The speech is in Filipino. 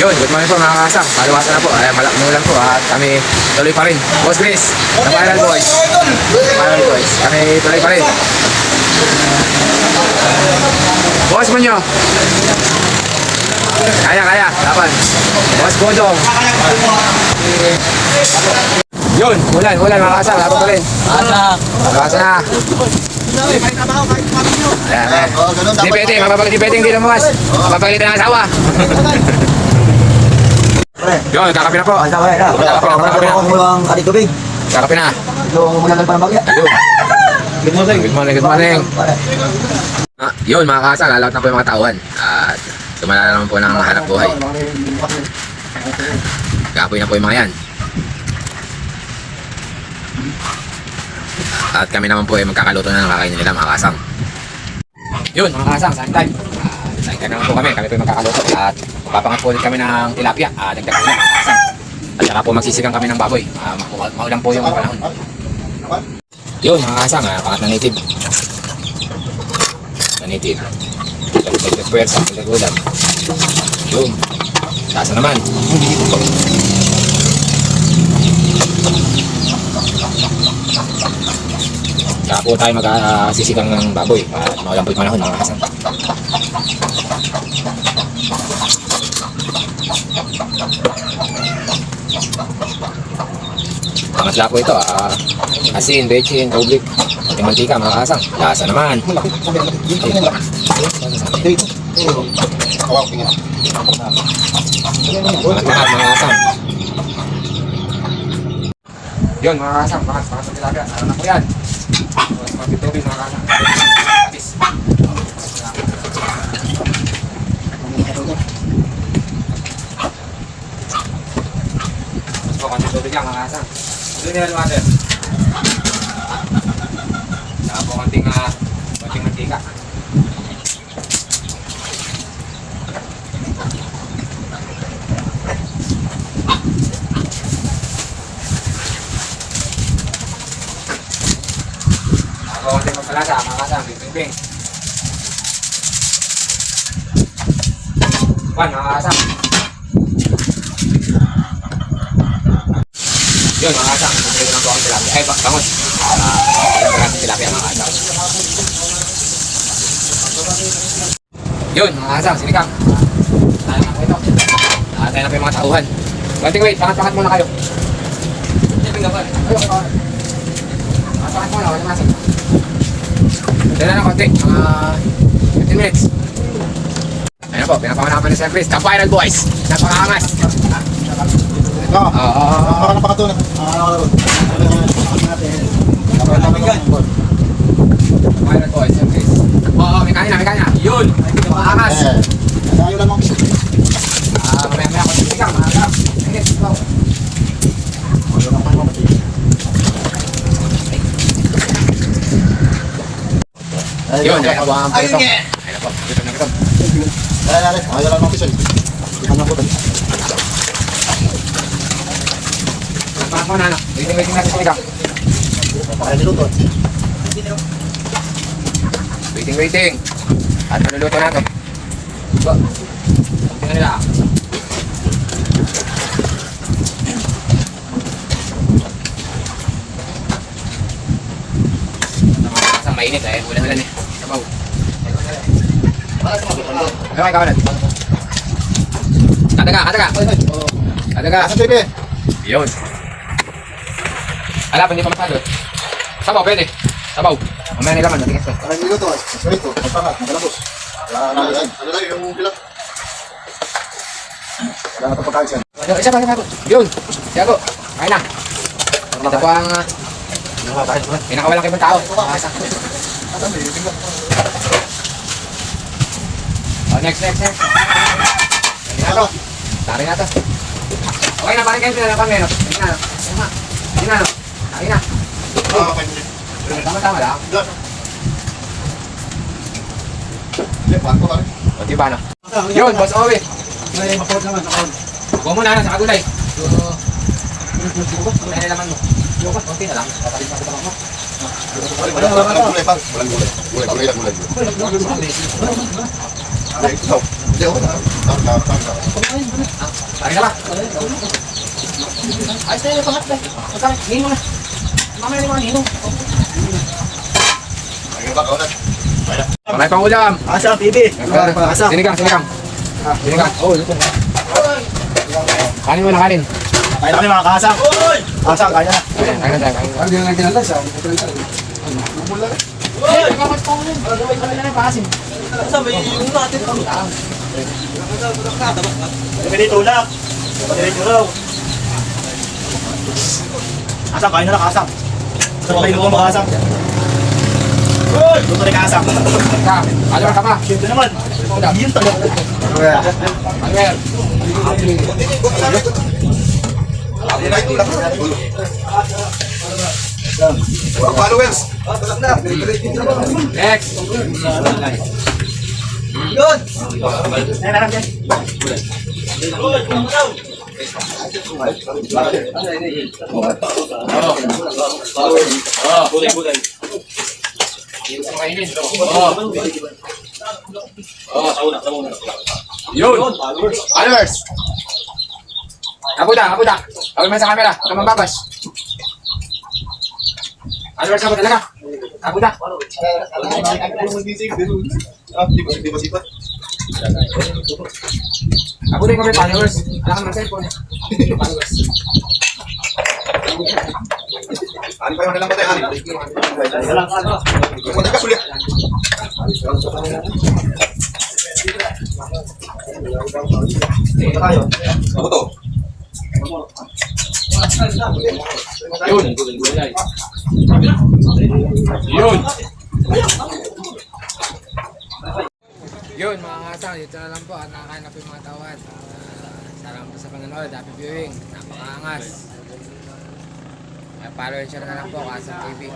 Yun, good morning po mga kasang. Paluwasan na po. Ay, malakmulan po at kami tuloy pa rin. Boss Chris, the Viral Boys. Viral Boys. Kami tuloy pa rin. Boss mo nyo. Kaya. Laban. Boss Bodong. Yun, ulan mga kasang. Laban pa rin. Paluwasan na. Ayan. Di pwedeng hindi lumawas. Mapapagalitan ng asawa. Yun, kakapi na po. Kakapi na. Good morning. Yun mga kasang, lalawat na po yung mga tauhan. At sumala na naman po ng hanap buhay. Kapoy na po yung mga yan. At kami naman po ay magkakaluto na ng kakainin nila mga kasang. Yun mga kasang, saan time? Saan time naman po kami po ay magkakaluto. At papangat po ulit kami ng tilapia. Dagdag po na mga kasang. At saka po magsisigang kami ng baboy. Maulang po yung panahon. Yun mga kasang, pangat na native. Na native. Dagdag pwersa, dagdag ulam. Yun. Tasa naman. Saka po tayo magsisigang ng baboy at maulang po yung panahon mga kasang. Pangatla po ito, asin, bechin, tubig, pati mantika mga kasang. Lasa naman. Pangat mga kasang. Yun mga kasang, pangat sa tilapia. Ano na po yan? Pati tubig mga kasang. Tapis. Mas po konti tubig lang mga kasang. Mineral water. Saka po konting mantika. Saka po konting magkalasa mga kasang. Bing. Mga kasang. Yun mga kasang, bumili ko lang po akong tilapia. Ay, bangus. Ilang tilapia mga kasang. Yun mga kasang, sinikang. Tayo na po ito. Tayo na po yung mga tauhan. Wait, pangat muna kayo. Pangat muna, wala masig. Tayo na ng konti, mga 15 minutes. Ayun po, pinapangan naman ni Sir Chris, the Viral Boys. Napakaangas. Baka napakatunan. Viral Boys, Sir Chris. Oo, may kanya. Yun! Napakaangas. Ayaw lang mga kisip. Mamaya ko sinigang, mga sarap. Init, wow. Yun, ayaw po ang pito. Ayun po, gutom na gutom. Ayaw lang mga kisip. Ikan lang po tayo. Pangat mo na, ano? Waiting natin sinigang. Pakaya niluto. Waiting. At maluluto na ito. Tingnan nila. Sa mainit eh, ulan eh. Sabaw. Ano kayo kawalan? Kadaga. Asa TV? Yun. Alap, hindi pa masyado. Sabaw, pwede. Sabaw. Mamaya nila man, natingas ko. Pakaya niluto. Masarito. Magpangat. Magalabos. Ano lang yung pilak? Wala na ito pagkain siya. Isa pa. Yun. Siyago. Kain na. Ito po ang pinakawalang ibang tao. Next. Hindi na to. Tari na to. Okay na, parang kayo pinalapan meron. Hindi na. Tama lang. Kunti ba na? Yun, Boss Owe. Huwag mo na sa kagulay. Ano naman mo? Kunti na lang. Walang gulay. Hindi ako na. Tangka. Tari ka ba? Ayos tayo, pangat ba? Magkakit, hingin mo na. Mamaya na yung mga hinong. Ayun ba, kaunat? Mamaya pang ulam. Asang, PB. Asang. Sinigang. Sinigang. Oo, luto. Kanin mo na, kanin. Kain na kami mga kaasang. Asang, kaya na. Ayan, kain na tayo, kain na. Hindi na kinantas siya. Bumula. Kami dito ulak. Diretso raw. Asang, kain na lang asang. Asang, kain na mga asang. Luto rin ka asang. Ka, ano ka pa? Siyempre naman. Yun talaga. Albert. Mga followers. Next. Ayan na lang dyan. Yun. Followers. Kapuda. Tawag mo sa camera. Huwag ka mambabas. Followers ako talaga. Kapuda. Di ba sipat? Kapuda yung kami followers. Alam ka ng cellphone. Followers. Ano pa yung nalang patay? Ano? Punta ka sulit. Punta tayo. Ako to. Yun. Yun. Yun mga kasang, dito na lang po at nakakain na po yung mga tawad. Salamat po sa panonood, happy viewing, napakaangas. Follow and share na lang po, Kasang TV.